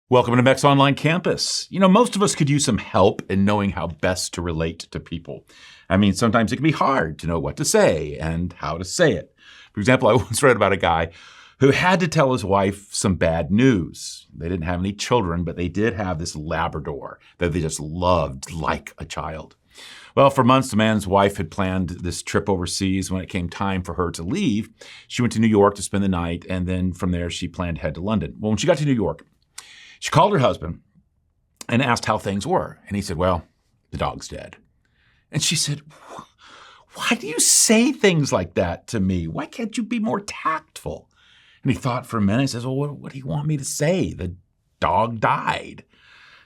Welcome to Mex Online Campus. Most of us could use some help in knowing how best to relate to people. Sometimes it can be hard to know what to say and how to say it. For example, I once read about a guy who had to tell his wife some bad news. They didn't have any children, but they did have this Labrador that they just loved like a child. Well, for months, the man's wife had planned this trip overseas. When it came time for her to leave, she went to New York to spend the night, and then from there, she planned to head to London. Well, when she got to New York, she called her husband and asked how things were. And he said, well, the dog's dead. And she said, why do you say things like that to me? Why can't you be more tactful? And he thought for a minute and says, well, what do you want me to say? The dog died.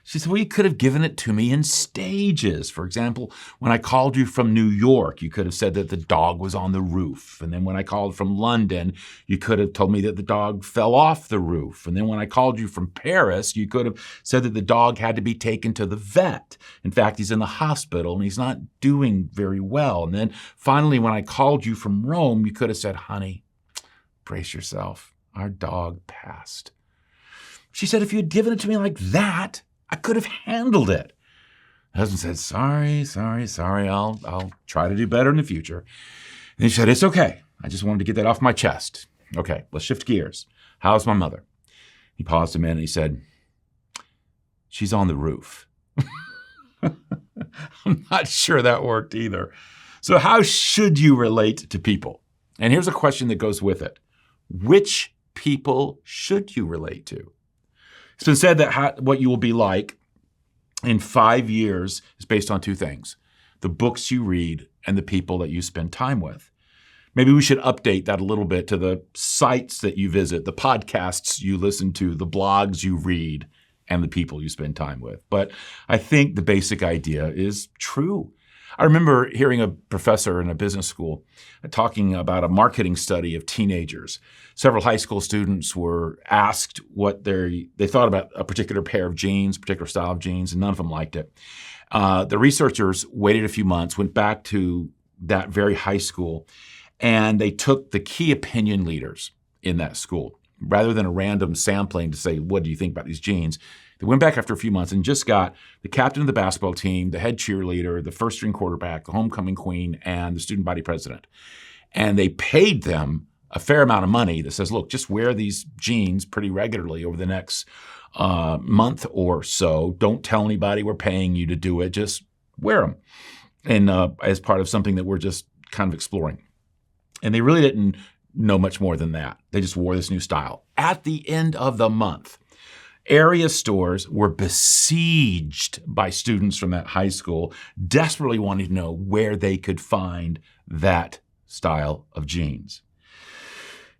She said, well, you could have given it to me in stages. For example, when I called you from New York, you could have said that the dog was on the roof. And then when I called from London, you could have told me that the dog fell off the roof. And then when I called you from Paris, you could have said that the dog had to be taken to the vet. In fact, he's in the hospital and he's not doing very well. And then finally, when I called you from Rome, you could have said, honey, brace yourself. Our dog passed. She said, if you had given it to me like that, I could have handled it. The husband said, sorry. I'll try to do better in the future. And he said, it's okay. I just wanted to get that off my chest. Okay, let's shift gears. How's my mother? He paused a minute and he said, she's on the roof. I'm not sure that worked either. So how should you relate to people? And here's a question that goes with it. Which people should you relate to? It's been said that what you will be like in 5 years is based on two things: the books you read and the people that you spend time with. Maybe we should update that a little bit to the sites that you visit, the podcasts you listen to, the blogs you read, and the people you spend time with. But I think the basic idea is true. I remember hearing a professor in a business school talking about a marketing study of teenagers. Several high school students were asked what they thought about a particular pair of jeans, particular style of jeans, and none of them liked it. The researchers waited a few months, went back to that very high school, and they took the key opinion leaders in that school. Rather than a random sampling to say, what do you think about these jeans? They went back after a few months and just got the captain of the basketball team, the head cheerleader, the first-string quarterback, the homecoming queen, and the student body president. And they paid them a fair amount of money that says, look, just wear these jeans pretty regularly over the next month or so. Don't tell anybody we're paying you to do it. Just wear them. And as part of something that we're just kind of exploring. And they really didn't know much more than that. They just wore this new style. At the end of the month, area stores were besieged by students from that high school, desperately wanting to know where they could find that style of jeans.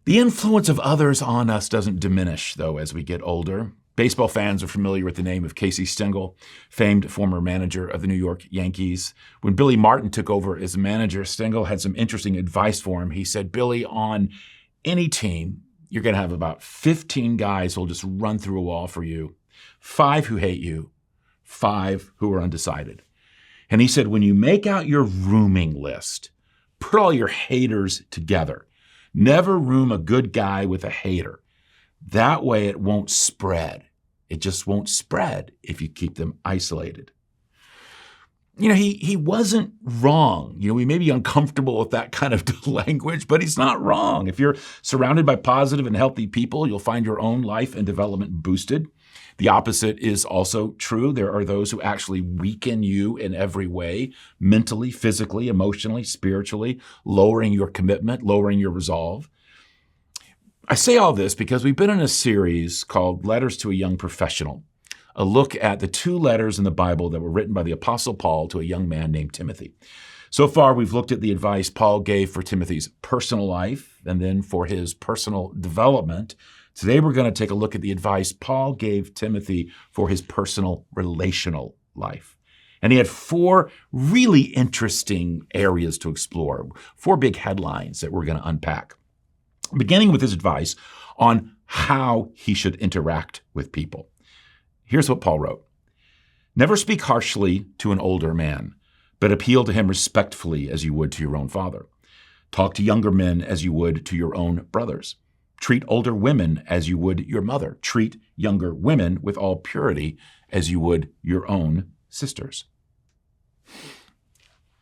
The influence of others on us doesn't diminish, though, as we get older. Baseball fans are familiar with the name of Casey Stengel, famed former manager of the New York Yankees. When Billy Martin took over as manager, Stengel had some interesting advice for him. He said, Billy, on any team, you're going to have about 15 guys who will just run through a wall for you, 5 who hate you, 5 who are undecided. And he said, when you make out your rooming list, put all your haters together. Never room a good guy with a hater. That way it won't spread. It just won't spread if you keep them isolated. He wasn't wrong. We may be uncomfortable with that kind of language, but he's not wrong. If you're surrounded by positive and healthy people, you'll find your own life and development boosted. The opposite is also true. There are those who actually weaken you in every way, mentally, physically, emotionally, spiritually, lowering your commitment, lowering your resolve. I say all this because we've been in a series called Letters to a Young Professional, a look at the 2 letters in the Bible that were written by the Apostle Paul to a young man named Timothy. So far, we've looked at the advice Paul gave for Timothy's personal life and then for his personal development. Today, we're going to take a look at the advice Paul gave Timothy for his personal relational life. And he had 4 really interesting areas to explore, 4 big headlines that we're going to unpack, beginning with his advice on how he should interact with people. Here's what Paul wrote. Never speak harshly to an older man, but appeal to him respectfully as you would to your own father. Talk to younger men as you would to your own brothers. Treat older women as you would your mother. Treat younger women with all purity as you would your own sisters.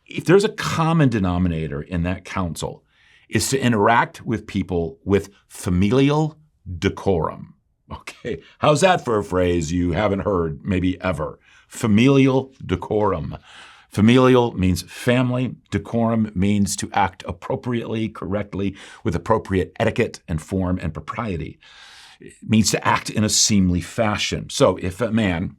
If there's a common denominator in that counsel, it's to interact with people with familial decorum. Okay, how's that for a phrase you haven't heard maybe ever? Familial decorum. Familial means family. Decorum means to act appropriately, correctly, with appropriate etiquette and form and propriety. It means to act in a seemly fashion. So if a man,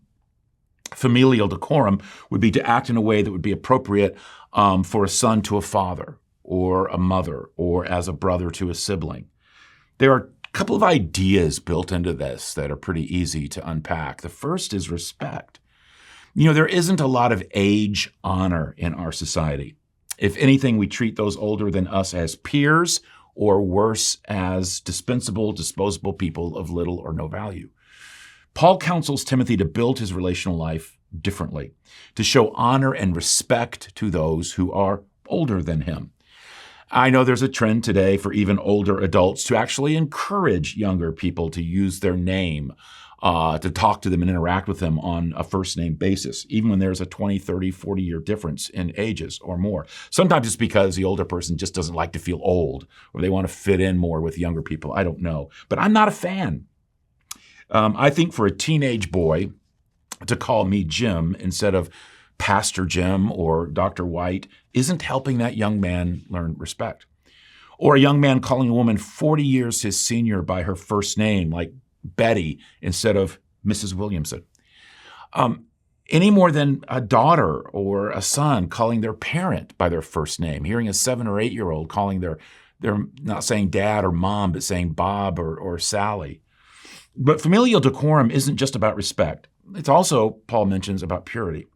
familial decorum would be to act in a way that would be appropriate for a son to a father, or a mother, or as a brother to a sibling. There are a couple of ideas built into this that are pretty easy to unpack. The first is respect. There isn't a lot of age honor in our society. If anything, we treat those older than us as peers, or worse, as dispensable, disposable people of little or no value. Paul counsels Timothy to build his relational life differently, to show honor and respect to those who are older than him. I know there's a trend today for even older adults to actually encourage younger people to use their name, to talk to them and interact with them on a first-name basis, even when there's a 20, 30, 40-year difference in ages or more. Sometimes it's because the older person just doesn't like to feel old, or they want to fit in more with younger people. I don't know. But I'm not a fan. I think for a teenage boy to call me Jim instead of Pastor Jim or Dr. White isn't helping that young man learn respect. Or a young man calling a woman 40 years his senior by her first name, like Betty instead of Mrs. Williamson. Any more than a daughter or a son calling their parent by their first name, hearing a 7 or 8-year-old calling they're not saying dad or mom, but saying Bob or Sally. But familial decorum isn't just about respect. It's also, Paul mentions, about purity.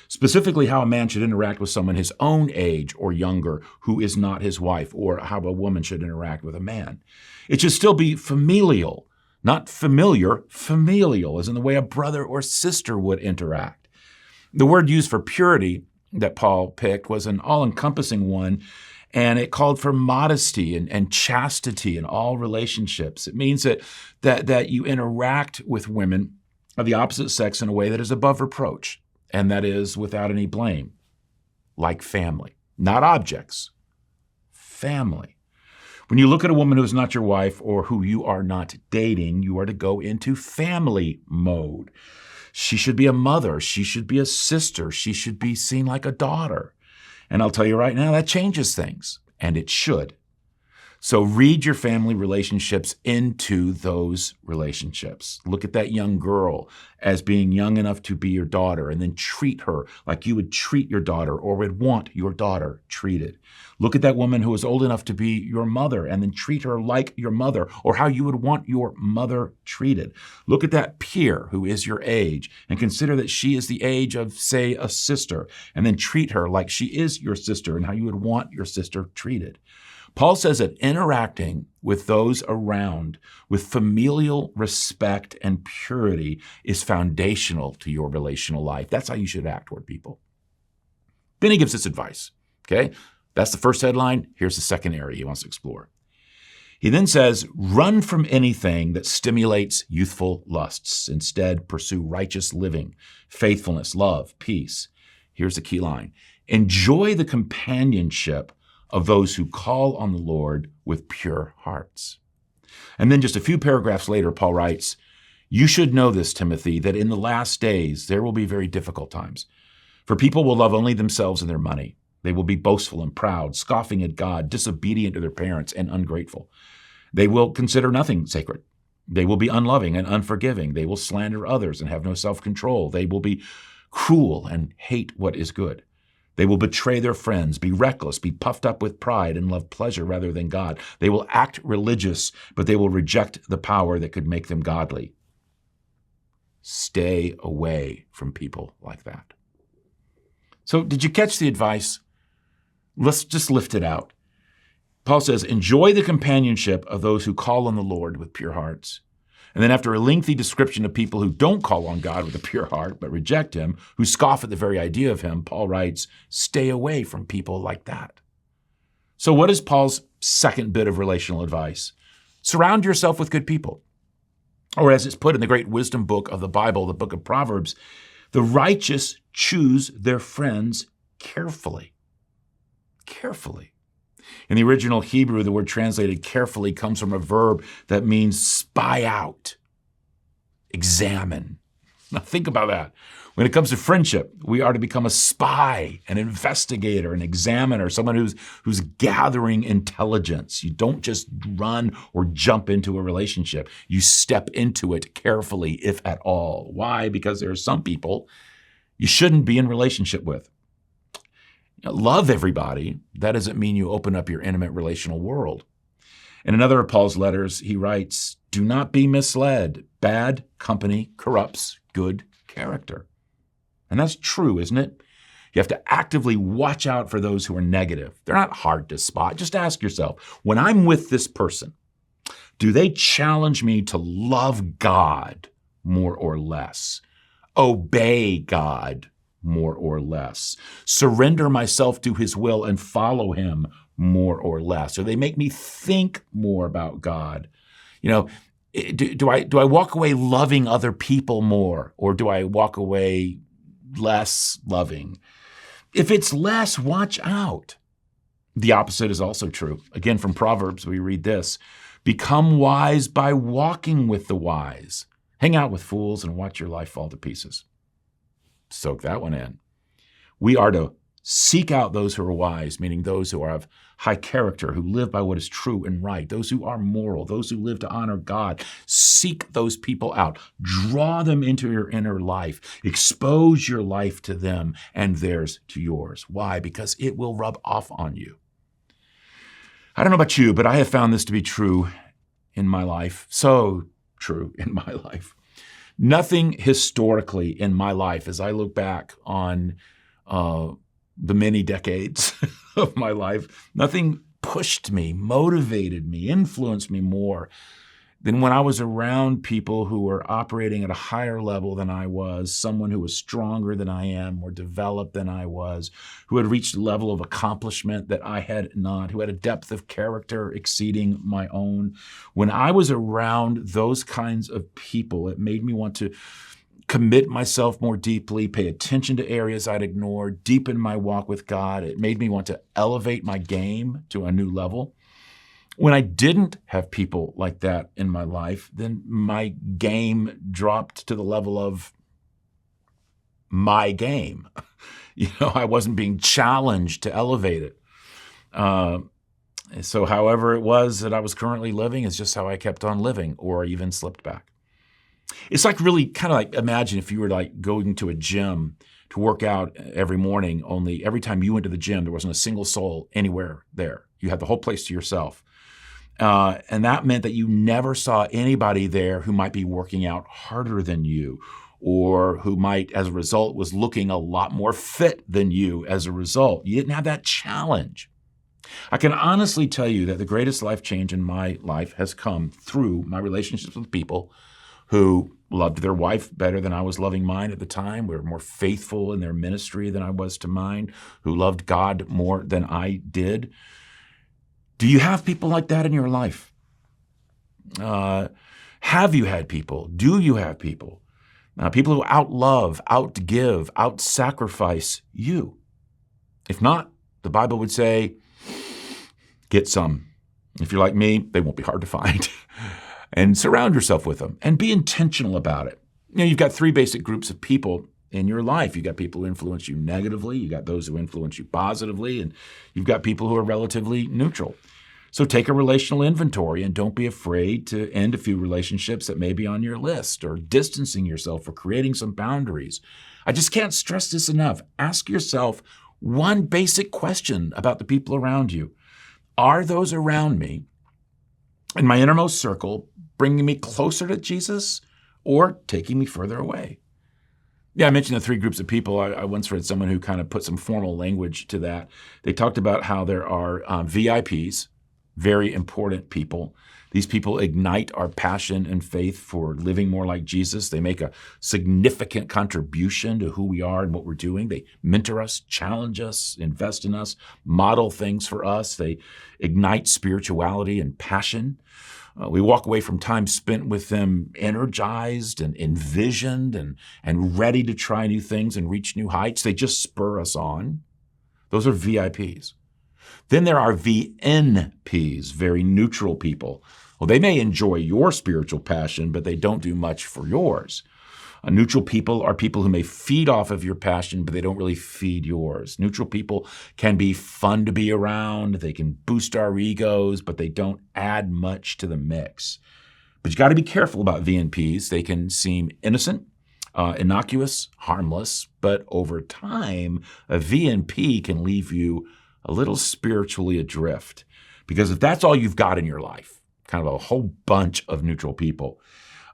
Specifically, how a man should interact with someone his own age or younger who is not his wife, or how a woman should interact with a man. It should still be familial, not familiar, familial, as in the way a brother or sister would interact. The word used for purity that Paul picked was an all-encompassing one, and it called for modesty and chastity in all relationships. It means that you interact with women of the opposite sex in a way that is above reproach, and that is without any blame, like family. Not objects, family. When you look at a woman who is not your wife or who you are not dating, you are to go into family mode. She should be a mother. She should be a sister. She should be seen like a daughter. And I'll tell you right now, that changes things, and it should. So read your family relationships into those relationships. Look at that young girl as being young enough to be your daughter, and then treat her like you would treat your daughter or would want your daughter treated. Look at that woman who is old enough to be your mother, and then treat her like your mother or how you would want your mother treated. Look at that peer who is your age and consider that she is the age of, say, a sister, and then treat her like she is your sister and how you would want your sister treated. Paul says that interacting with those around with familial respect and purity is foundational to your relational life. That's how you should act toward people. Then he gives this advice, okay? That's the first headline. Here's the second area he wants to explore. He then says, run from anything that stimulates youthful lusts. Instead, pursue righteous living, faithfulness, love, peace. Here's the key line. Enjoy the companionship of those who call on the Lord with pure hearts. And then just a few paragraphs later, Paul writes, you should know this, Timothy, that in the last days there will be very difficult times. For people will love only themselves and their money. They will be boastful and proud, scoffing at God, disobedient to their parents, and ungrateful. They will consider nothing sacred. They will be unloving and unforgiving. They will slander others and have no self-control. They will be cruel and hate what is good. They will betray their friends, be reckless, be puffed up with pride, and love pleasure rather than God. They will act religious, but they will reject the power that could make them godly. Stay away from people like that. So did you catch the advice? Let's just lift it out. Paul says, enjoy the companionship of those who call on the Lord with pure hearts. And then after a lengthy description of people who don't call on God with a pure heart, but reject him, who scoff at the very idea of him, Paul writes, stay away from people like that. So what is Paul's second bit of relational advice? Surround yourself with good people. Or as it's put in the great wisdom book of the Bible, the book of Proverbs, the righteous choose their friends carefully. Carefully. In the original Hebrew, the word translated carefully comes from a verb that means spy out, examine. Now think about that. When it comes to friendship, we are to become a spy, an investigator, an examiner, someone who's gathering intelligence. You don't just run or jump into a relationship. You step into it carefully, if at all. Why? Because there are some people you shouldn't be in relationship with. Love everybody. That doesn't mean you open up your intimate relational world. In another of Paul's letters, he writes, "Do not be misled. Bad company corrupts good character." And that's true, isn't it? You have to actively watch out for those who are negative. They're not hard to spot. Just ask yourself, when I'm with this person, do they challenge me to love God more or less? Obey God more or less? Surrender myself to his will and follow him more or less? Or they make me think more about God? Do I walk away loving other people more, or do I walk away less loving? If it's less, watch out. The opposite is also true. Again, from Proverbs, we read this: become wise by walking with the wise. Hang out with fools and watch your life fall to pieces. Soak that one in. We are to seek out those who are wise, meaning those who have high character, who live by what is true and right, those who are moral, those who live to honor God. Seek those people out. Draw them into your inner life. Expose your life to them and theirs to yours. Why? Because it will rub off on you. I don't know about you, but I have found this to be true in my life. So true in my life. Nothing historically in my life, as I look back on the many decades of my life, nothing pushed me, motivated me, influenced me more than when I was around people who were operating at a higher level than I was, someone who was stronger than I am, more developed than I was, who had reached a level of accomplishment that I had not, who had a depth of character exceeding my own. When I was around those kinds of people, it made me want to commit myself more deeply, pay attention to areas I'd ignored, deepen my walk with God. It made me want to elevate my game to a new level. When I didn't have people like that in my life, then my game dropped to the level of my game. I wasn't being challenged to elevate it. So however it was that I was currently living is just how I kept on living, or even slipped back. It's like really kind of like, imagine if you were like going to a gym to work out every morning, only every time you went to the gym, there wasn't a single soul anywhere there. You had the whole place to yourself. And that meant that you never saw anybody there who might be working out harder than you, or who might, as a result, was looking a lot more fit than you as a result. You didn't have that challenge. I can honestly tell you that the greatest life change in my life has come through my relationships with people who loved their wife better than I was loving mine at the time, were more faithful in their ministry than I was to mine, who loved God more than I did. Do you have people like that in your life? Have you had people? Do you have people? People who outlove, outgive, outsacrifice you? If not, the Bible would say, get some. If you're like me, they won't be hard to find. And surround yourself with them and be intentional about it. You've got three basic groups of people in your life. You've got people who influence you negatively. You've got those who influence you positively. And you've got people who are relatively neutral. So take a relational inventory and don't be afraid to end a few relationships that may be on your list, or distancing yourself, or creating some boundaries. I just can't stress this enough. Ask yourself one basic question about the people around you. Are those around me in my innermost circle bringing me closer to Jesus, or taking me further away? Yeah, I mentioned the three groups of people. I once read someone who kind of put some formal language to that. They talked about how there are VIPs, very important people. These people ignite our passion and faith for living more like Jesus. They make a significant contribution to who we are and what we're doing. They mentor us, challenge us, invest in us, model things for us. They ignite spirituality and passion. We walk away from time spent with them energized and envisioned and ready to try new things and reach new heights. They just spur us on. Those are VIPs. Then there are VNPs, very neutral people. Well, they may enjoy your spiritual passion, but they don't do much for yours. Neutral people are people who may feed off of your passion, but they don't really feed yours. Neutral people can be fun to be around. They can boost our egos, but they don't add much to the mix. But you got to be careful about VNPs. They can seem innocent, innocuous, harmless, but over time, a VNP can leave you a little spiritually adrift. Because if that's all you've got in your life, kind of a whole bunch of neutral people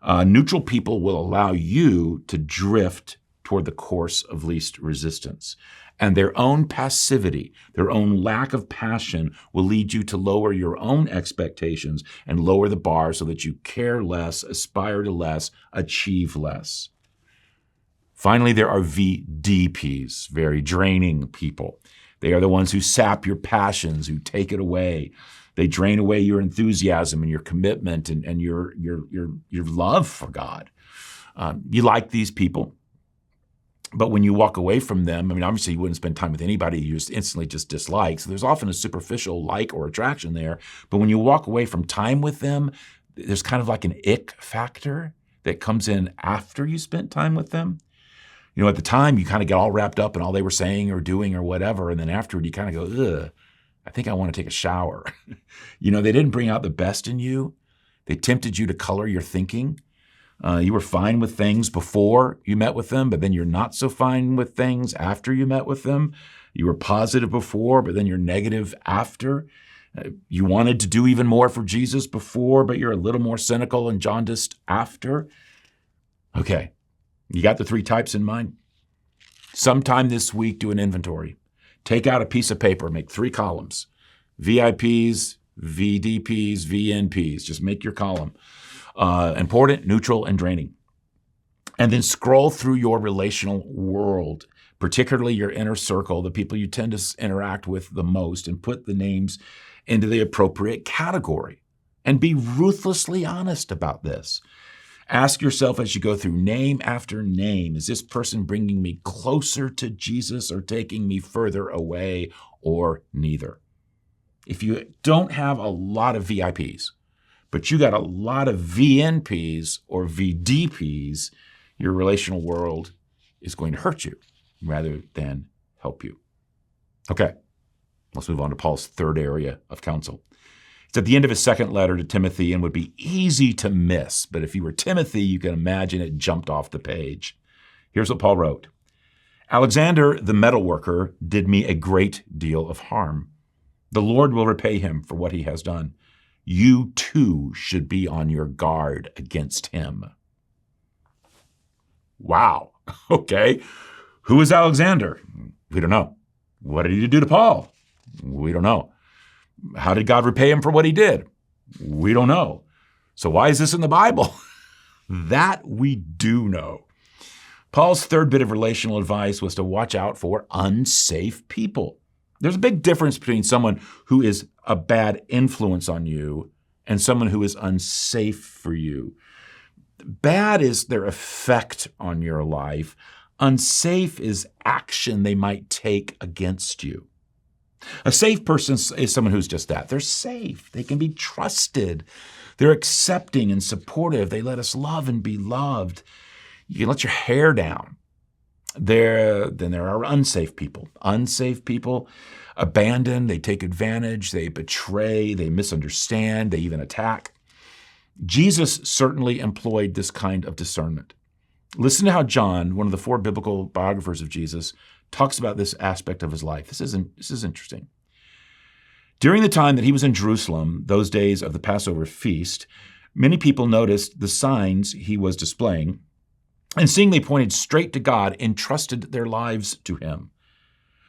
will allow you to drift toward the course of least resistance. And their own passivity, their own lack of passion will lead you to lower your own expectations and lower the bar so that you care less, aspire to less, achieve less. Finally, there are VDPs, very draining people. They are the ones who sap your passions, who take it away. They drain away your enthusiasm and your commitment and your love for God. You like these people, but when you walk away from them, obviously you wouldn't spend time with anybody you just instantly just dislike. So there's often a superficial like or attraction there. But when you walk away from time with them, there's kind of like an ick factor that comes in after you spent time with them. At the time, you kind of get all wrapped up in all they were saying or doing or whatever. And then afterward, you kind of go, ugh, I think I want to take a shower. They didn't bring out the best in you. They tempted you to color your thinking. You were fine with things before you met with them, but then you're not so fine with things after you met with them. You were positive before, but then you're negative after. You wanted to do even more for Jesus before, but you're a little more cynical and jaundiced after. Okay. You got the three types in mind? Sometime this week, do an inventory. Take out a piece of paper, make 3 columns. VIPs, VDPs, VNPs. Just make your column. Important, neutral, and draining. And then scroll through your relational world, particularly your inner circle, the people you tend to interact with the most, and put the names into the appropriate category. And be ruthlessly honest about this. Ask yourself as you go through name after name, is this person bringing me closer to Jesus or taking me further away, or neither? If you don't have a lot of VIPs, but you got a lot of VNPs or VDPs, your relational world is going to hurt you rather than help you. Okay, let's move on to Paul's third area of counsel. It's at the end of his second letter to Timothy and would be easy to miss, but if you were Timothy, you can imagine it jumped off the page. Here's what Paul wrote. Alexander, the metalworker, did me a great deal of harm. The Lord will repay him for what he has done. You too should be on your guard against him. Wow. Okay. Who is Alexander? We don't know. What did he do to Paul? We don't know. How did God repay him for what he did? We don't know. So why is this in the Bible? That we do know. Paul's third bit of relational advice was to watch out for unsafe people. There's a big difference between someone who is a bad influence on you and someone who is unsafe for you. Bad is their effect on your life. Unsafe is action they might take against you. A safe person is someone who's just that. They're safe. They can be trusted. They're accepting and supportive. They let us love and be loved. You can let your hair down. Then there are unsafe people. Unsafe people abandon, they take advantage, they betray, they misunderstand, they even attack. Jesus certainly employed this kind of discernment. Listen to how John, one of the 4 biblical biographers of Jesus, talks about this aspect of his life. This is interesting. During the time that he was in Jerusalem, those days of the Passover feast, many people noticed the signs he was displaying, and seeing they pointed straight to God, entrusted their lives to him.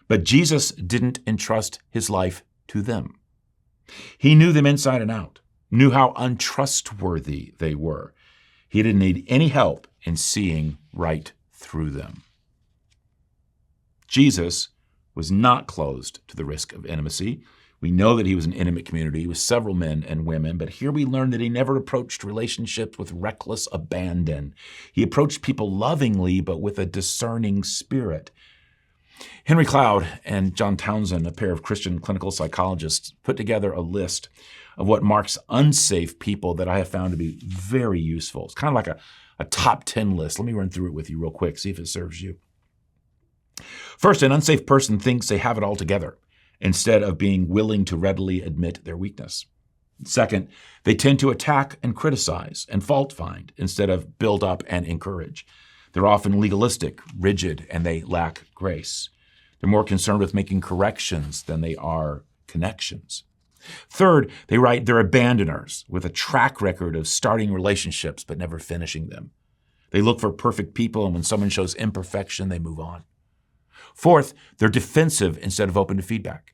But Jesus didn't entrust his life to them. He knew them inside and out. knew how untrustworthy they were. He didn't need any help in seeing right through them. Jesus was not closed to the risk of intimacy. We know that he was an intimate community with several men and women, but here we learn that he never approached relationships with reckless abandon. He approached people lovingly, but with a discerning spirit. Henry Cloud and John Townsend, a pair of Christian clinical psychologists, put together a list of what marks unsafe people that I have found to be very useful. It's kind of like a top 10 list. Let me run through it with you real quick, see if it serves you. First, an unsafe person thinks they have it all together instead of being willing to readily admit their weakness. Second, they tend to attack and criticize and fault find instead of build up and encourage. They're often legalistic, rigid, and they lack grace. They're more concerned with making corrections than they are connections. Third, they're abandoners with a track record of starting relationships but never finishing them. They look for perfect people, and when someone shows imperfection, they move on. Fourth, they're defensive instead of open to feedback.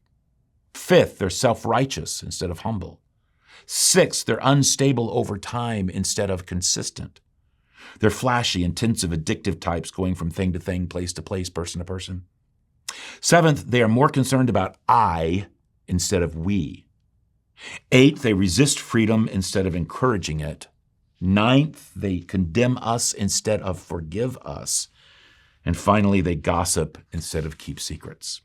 Fifth, they're self-righteous instead of humble. Sixth, they're unstable over time instead of consistent. They're flashy, intensive, addictive types going from thing to thing, place to place, person to person. Seventh, they are more concerned about I instead of we. Eighth, they resist freedom instead of encouraging it. Ninth, they condemn us instead of forgive us. And finally, they gossip instead of keep secrets.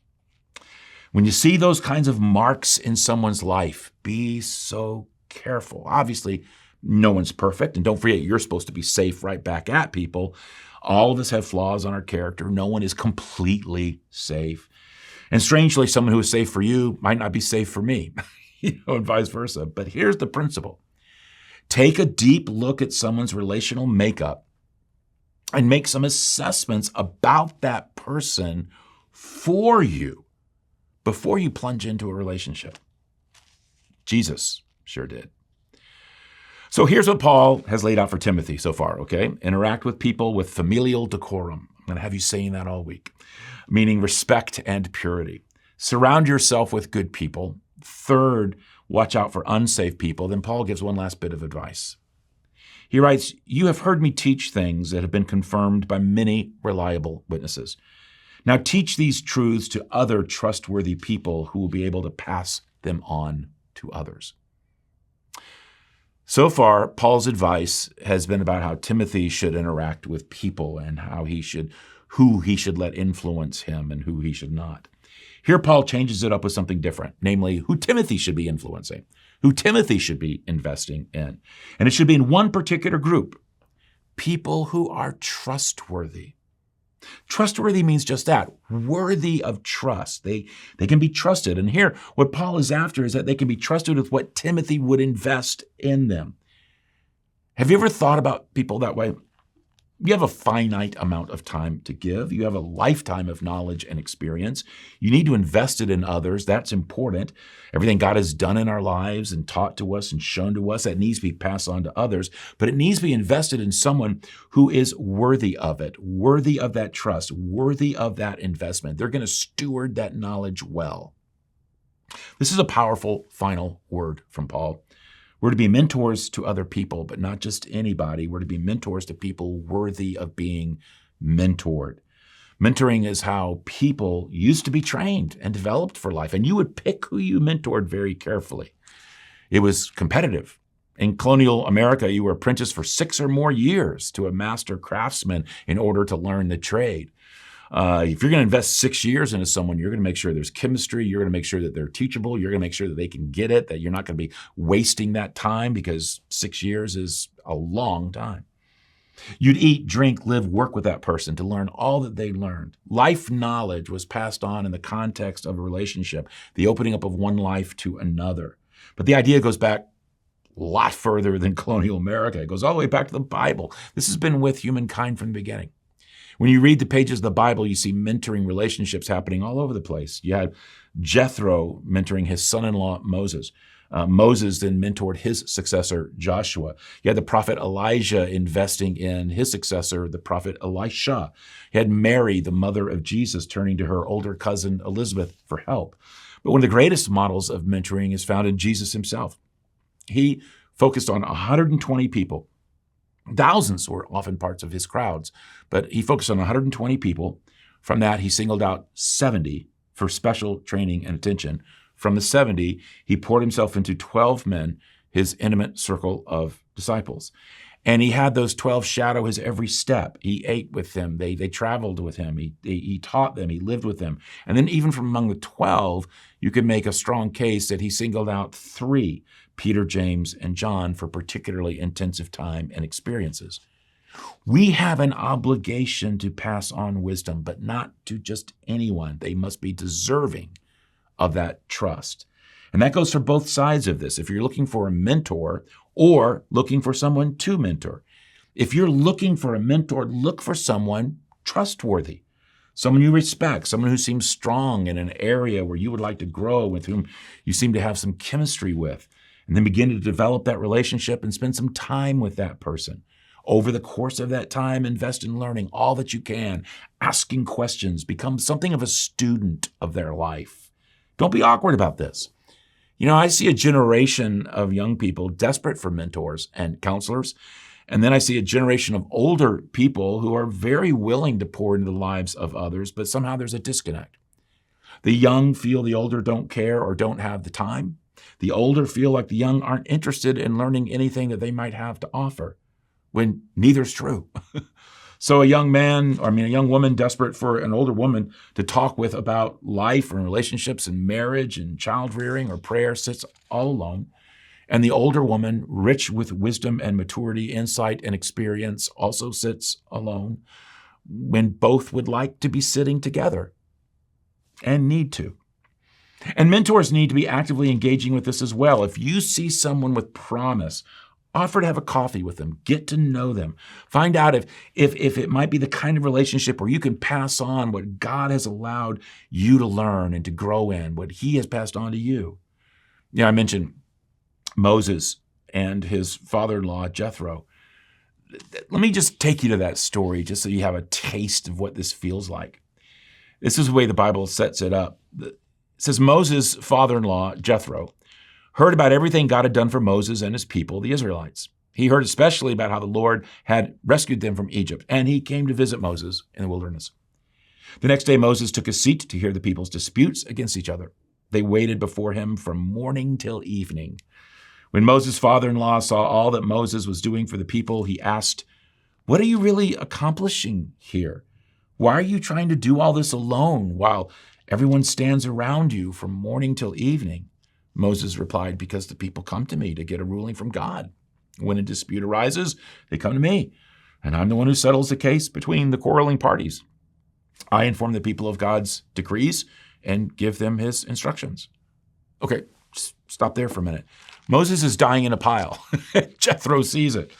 When you see those kinds of marks in someone's life, be so careful. Obviously, no one's perfect. And don't forget, you're supposed to be safe right back at people. All of us have flaws on our character. No one is completely safe. And strangely, someone who is safe for you might not be safe for me, and vice versa. But here's the principle. Take a deep look at someone's relational makeup and make some assessments about that person for you before you plunge into a relationship. Jesus sure did. So here's what Paul has laid out for Timothy so far, okay? Interact with people with familial decorum. I'm going to have you saying that all week, meaning respect and purity. Surround yourself with good people. Third, watch out for unsafe people. Then Paul gives one last bit of advice. He writes, "You have heard me teach things that have been confirmed by many reliable witnesses. Now teach these truths to other trustworthy people who will be able to pass them on to others." So far, Paul's advice has been about how Timothy should interact with people and who he should let influence him and who he should not. Here, Paul changes it up with something different, namely who Timothy should be influencing, who Timothy should be investing in. And it should be in one particular group, people who are trustworthy. Trustworthy means just that, worthy of trust. They can be trusted. And here, what Paul is after is that they can be trusted with what Timothy would invest in them. Have you ever thought about people that way? You have a finite amount of time to give. You have a lifetime of knowledge and experience. You need to invest it in others. That's important. Everything God has done in our lives and taught to us and shown to us, that needs to be passed on to others. But it needs to be invested in someone who is worthy of it, worthy of that trust, worthy of that investment. They're going to steward that knowledge well. This is a powerful final word from Paul. We're to be mentors to other people, but not just anybody. We're to be mentors to people worthy of being mentored. Mentoring is how people used to be trained and developed for life, and you would pick who you mentored very carefully. It was competitive. In colonial America, you were apprenticed for 6 or more years to a master craftsman in order to learn the trade. If you're going to invest 6 years into someone, you're going to make sure there's chemistry. You're going to make sure that they're teachable. You're going to make sure that they can get it, that you're not going to be wasting that time because 6 years is a long time. You'd eat, drink, live, work with that person to learn all that they learned. Life knowledge was passed on in the context of a relationship, the opening up of one life to another. But the idea goes back a lot further than colonial America. It goes all the way back to the Bible. This has been with humankind from the beginning. When you read the pages of the Bible, you see mentoring relationships happening all over the place. You had Jethro mentoring his son-in-law, Moses. Moses then mentored his successor, Joshua. You had the prophet Elijah investing in his successor, the prophet Elisha. You had Mary, the mother of Jesus, turning to her older cousin, Elizabeth, for help. But one of the greatest models of mentoring is found in Jesus himself. He focused on 120 people. Thousands were often parts of his crowds, but he focused on 120 people. From that, he singled out 70 for special training and attention. From the 70, he poured himself into 12 men, his intimate circle of disciples. And he had those 12 shadow his every step. He ate with them. They traveled with him. He taught them. He lived with them. And then even from among the 12, you could make a strong case that he singled out 3, Peter, James, and John, for particularly intensive time and experiences. We have an obligation to pass on wisdom, but not to just anyone. They must be deserving of that trust. And that goes for both sides of this. If you're looking for a mentor or looking for someone to mentor. If you're looking for a mentor, look for someone trustworthy, someone you respect, someone who seems strong in an area where you would like to grow, with whom you seem to have some chemistry with, and then begin to develop that relationship and spend some time with that person. Over the course of that time, invest in learning all that you can, asking questions, become something of a student of their life. Don't be awkward about this. I see a generation of young people desperate for mentors and counselors, and then I see a generation of older people who are very willing to pour into the lives of others, but somehow there's a disconnect. The young feel the older don't care or don't have the time. The older feel like the young aren't interested in learning anything that they might have to offer, when neither's true. So a young woman desperate for an older woman to talk with about life and relationships and marriage and child rearing or prayer sits all alone. And the older woman, rich with wisdom and maturity, insight and experience, also sits alone, when both would like to be sitting together and need to. And mentors need to be actively engaging with this as well. If you see someone with promise, offer to have a coffee with them. Get to know them. Find out if it might be the kind of relationship where you can pass on what God has allowed you to learn and to grow in, what he has passed on to you. I mentioned Moses and his father-in-law, Jethro. Let me just take you to that story just so you have a taste of what this feels like. This is the way the Bible sets it up. It says Moses' father-in-law, Jethro, heard about everything God had done for Moses and his people, the Israelites. He heard especially about how the Lord had rescued them from Egypt, and he came to visit Moses in the wilderness. The next day, Moses took a seat to hear the people's disputes against each other. They waited before him from morning till evening. When Moses' father-in-law saw all that Moses was doing for the people, he asked, "What are you really accomplishing here? Why are you trying to do all this alone while everyone stands around you from morning till evening?" Moses replied, "Because the people come to me to get a ruling from God. When a dispute arises, they come to me, and I'm the one who settles the case between the quarreling parties. I inform the people of God's decrees and give them his instructions." Okay, stop there for a minute. Moses is dying in a pile. Jethro sees it.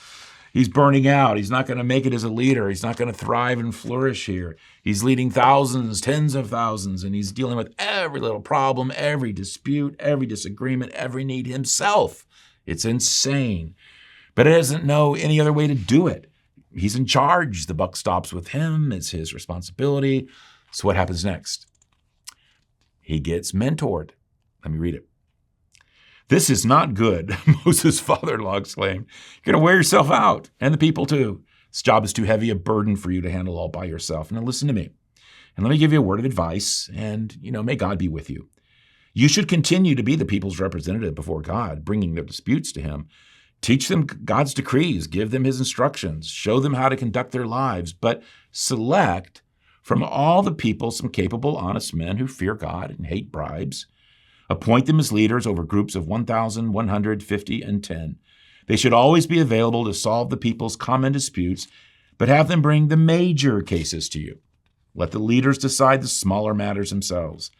He's burning out. He's not going to make it as a leader. He's not going to thrive and flourish here. He's leading thousands, tens of thousands, and he's dealing with every little problem, every dispute, every disagreement, every need himself. It's insane. But he doesn't know any other way to do it. He's in charge. The buck stops with him. It's his responsibility. So what happens next? He gets mentored. Let me read it. "This is not good," Moses' father-in-law exclaimed. "You're going to wear yourself out, and the people too. This job is too heavy a burden for you to handle all by yourself. Now listen to me, and let me give you a word of advice, and, may God be with you. You should continue to be the people's representative before God, bringing their disputes to him. Teach them God's decrees, give them his instructions, show them how to conduct their lives, but select from all the people some capable, honest men who fear God and hate bribes. Appoint them as leaders over groups of 1,000, 150, and 10. They should always be available to solve the people's common disputes, but have them bring the major cases to you. Let the leaders decide the smaller matters themselves.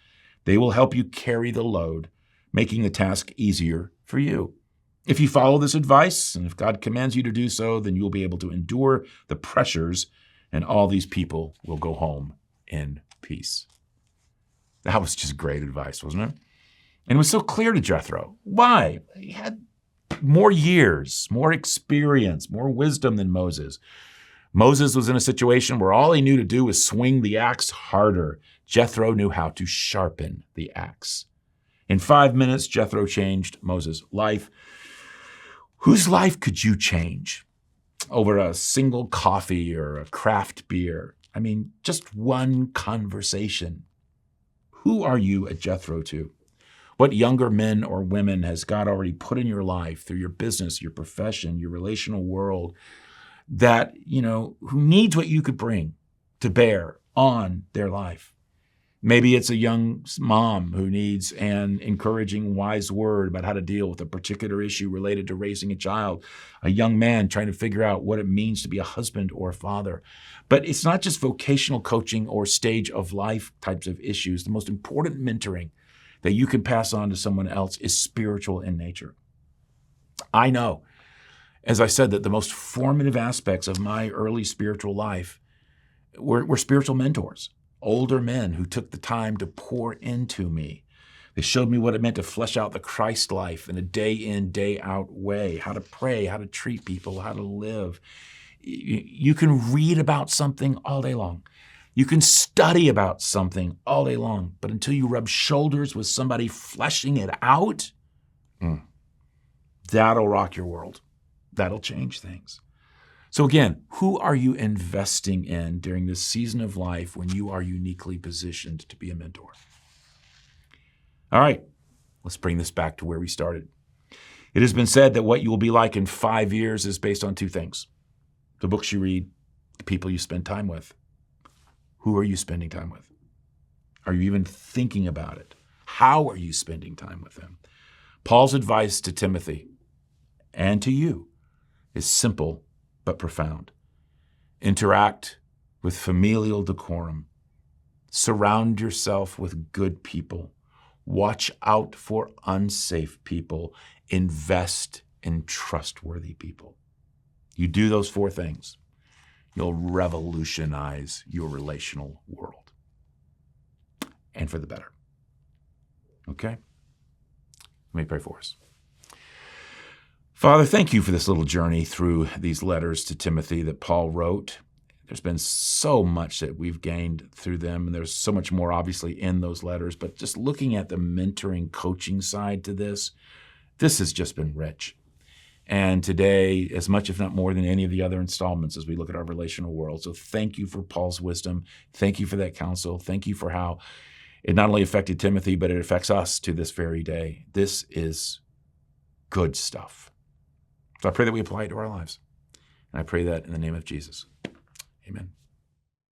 They will help you carry the load, making the task easier for you. If you follow this advice, and if God commands you to do so, then you will be able to endure the pressures, and all these people will go home in peace." That was just great advice, wasn't it? And it was so clear to Jethro. Why? He had more years, more experience, more wisdom than Moses. Moses was in a situation where all he knew to do was swing the axe harder. Jethro knew how to sharpen the axe. In 5 minutes, Jethro changed Moses' life. Whose life could you change over a single coffee or a craft beer? I mean, just one conversation. Who are you a Jethro to? What younger men or women has God already put in your life through your business, your profession, your relational world that, who needs what you could bring to bear on their life? Maybe it's a young mom who needs an encouraging, wise word about how to deal with a particular issue related to raising a child. A young man trying to figure out what it means to be a husband or a father. But it's not just vocational coaching or stage of life types of issues. The most important mentoring that you can pass on to someone else is spiritual in nature. I know, as I said, that the most formative aspects of my early spiritual life were spiritual mentors. Older men who took the time to pour into me. They showed me what it meant to flesh out the Christ life in a day in, day out way, how to pray, how to treat people, how to live. You can read about something all day long. You can study about something all day long, but until you rub shoulders with somebody fleshing it out, that'll rock your world. That'll change things. So again, who are you investing in during this season of life when you are uniquely positioned to be a mentor? All right, let's bring this back to where we started. It has been said that what you will be like in 5 years is based on two things: the books you read, the people you spend time with. Who are you spending time with? Are you even thinking about it? How are you spending time with them? Paul's advice to Timothy and to you is simple but profound. Interact with familial decorum. Surround yourself with good people. Watch out for unsafe people. Invest in trustworthy people. You do those 4 things, you'll revolutionize your relational world. And for the better. Okay? Let me pray for us. Father, thank you for this little journey through these letters to Timothy that Paul wrote. There's been so much that we've gained through them, and there's so much more obviously in those letters, but just looking at the mentoring, coaching side to this has just been rich. And today, as much if not more than any of the other installments as we look at our relational world. So thank you for Paul's wisdom. Thank you for that counsel. Thank you for how it not only affected Timothy, but it affects us to this very day. This is good stuff. So I pray that we apply it to our lives. And I pray that in the name of Jesus. Amen.